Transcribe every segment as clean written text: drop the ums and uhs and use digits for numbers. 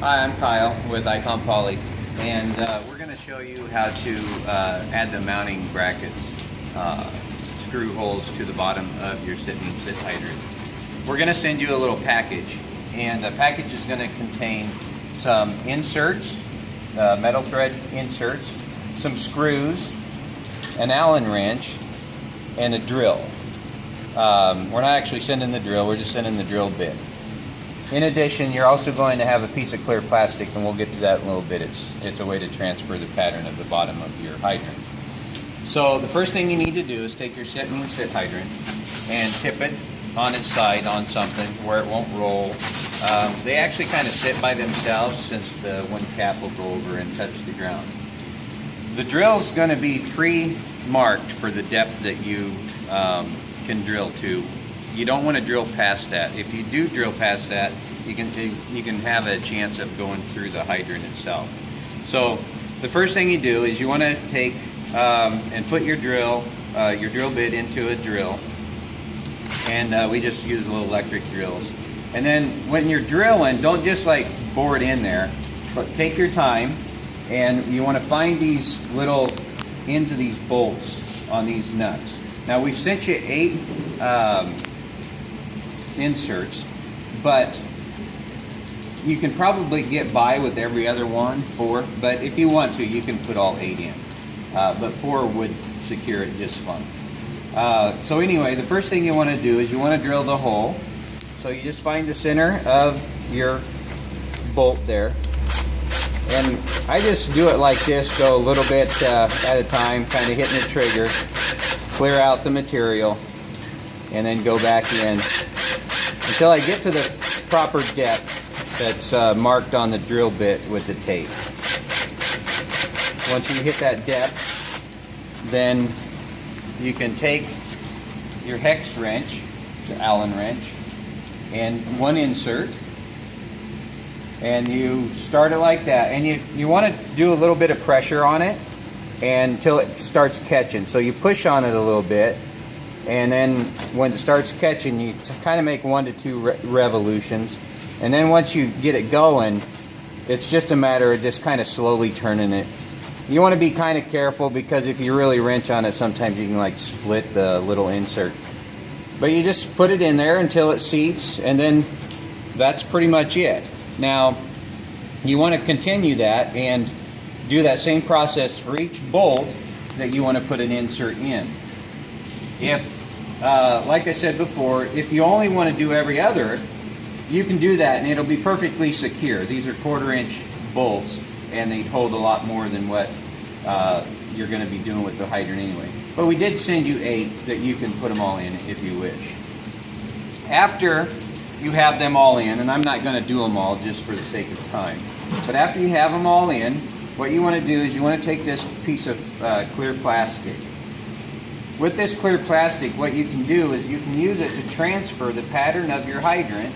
Hi, I'm Kyle with Icon Poly, and we're going to show you how to add the mounting brackets, screw holes to the bottom of your sit hydrant. We're going to send you a little package, and the package is going to contain some inserts, metal thread inserts, some screws, an Allen wrench, and a drill. We're not actually sending the drill, we're just sending the drill bit. In addition, you're also going to have a piece of clear plastic, and we'll get to that in a little bit. It's a way to transfer the pattern of the bottom of your hydrant. So the first thing you need to do is take your sit hydrant and tip it on its side on something where it won't roll. They actually kind of sit by themselves, since the one cap will go over and touch the ground. The drill is going to be pre-marked for the depth that you can drill to. You don't want to drill past that. If you do drill past that, you can have a chance of going through the hydrant itself. So the first thing you do is you want to take and put your drill bit into a drill, and we just use little electric drills. And then when you're drilling, don't just like bore it in there, but take your time, and you want to find these little ends of these bolts on these nuts. Now we've sent you 8 inserts, but you can probably get by with every other one, 4, but if you want to, you can put all 8 in. But 4 would secure it just fine. So anyway, the first thing you want to do is you want to drill the hole. So you just find the center of your bolt there. And I just do it like this, go a little bit at a time, kind of hitting the trigger, clear out the material, and then go back in until I get to the proper depth that's marked on the drill bit with the tape. Once you hit that depth, then you can take your hex wrench, the Allen wrench, and one insert, and you start it like that, and you want to do a little bit of pressure on it until it starts catching. So you push on it a little bit, and then when it starts catching, you kind of make 1 to 2 revolutions, and then once you get it going, it's just a matter of just kind of slowly turning it. You want to be kind of careful, because if you really wrench on it, sometimes you can like split the little insert. But you just put it in there until it seats, and then that's pretty much it. Now you want to continue that and do that same process for each bolt that you want to put an insert in. If, like I said before, if you only want to do every other, you can do that and it'll be perfectly secure. These are 1/4-inch bolts, and they hold a lot more than what you're going to be doing with the hydrant anyway. But we did send you 8 that you can put them all in if you wish. After you have them all in, and I'm not going to do them all just for the sake of time, but after you have them all in, what you want to do is you want to take this piece of clear plastic. With this clear plastic, what you can do is you can use it to transfer the pattern of your hydrant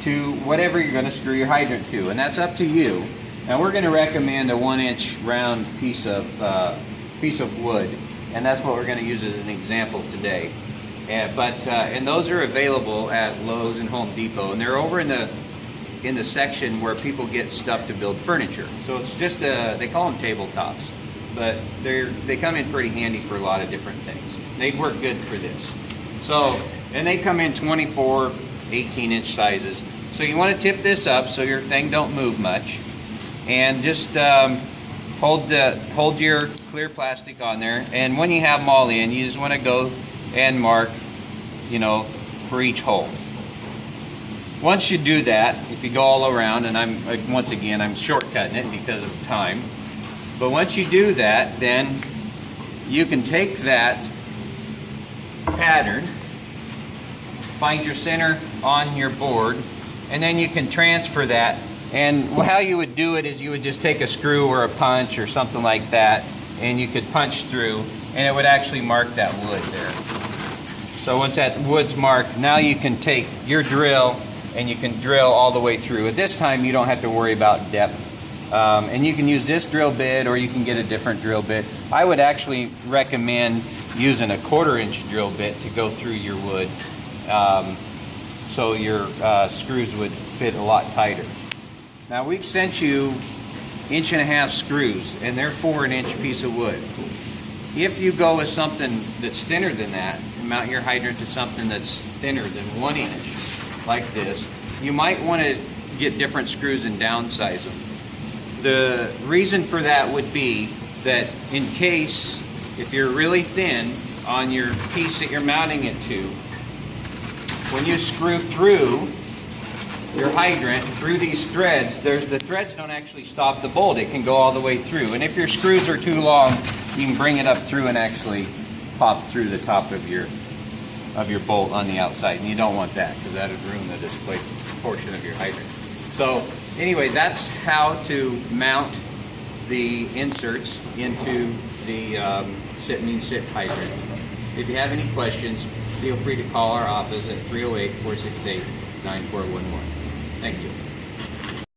to whatever you're going to screw your hydrant to, and that's up to you. Now we're going to recommend a 1-inch round piece of wood, and that's what we're going to use as an example today. And those are available at Lowe's and Home Depot, and they're over in the section where people get stuff to build furniture. So it's just they call them tabletops, but they come in pretty handy for a lot of different things. They'd work good for this. So, and they come in 24, 18-inch sizes. So you want to tip this up so your thing don't move much, and just hold your clear plastic on there. And when you have them all in, you just want to go and mark, for each hole. Once you do that, if you go all around, and once again I'm shortcutting it because of time, but once you do that, then you can take that pattern, find your center on your board, and then you can transfer that. And how you would do it is you would just take a screw or a punch or something like that, and you could punch through, and it would actually mark that wood there. So once that wood's marked, now you can take your drill and you can drill all the way through. At this time, you don't have to worry about depth. And you can use this drill bit, or you can get a different drill bit. I would actually recommend using a 1/4-inch drill bit to go through your wood, so your screws would fit a lot tighter. Now we've sent you 1.5-inch screws, and they're 4-inch piece of wood. If you go with something that's thinner than that, and mount your hydrant to something that's thinner than 1 inch, like this, you might want to get different screws and downsize them. The reason for that would be that in case, if you're really thin on your piece that you're mounting it to, when you screw through your hydrant, through these threads, the threads don't actually stop the bolt. It can go all the way through. And if your screws are too long, you can bring it up through and actually pop through the top of your bolt on the outside. And you don't want that, because that would ruin the display portion of your hydrant. So anyway, that's how to mount the inserts into the sit hydrant. If you have any questions, feel free to call our office at 308-468-9411. Thank you.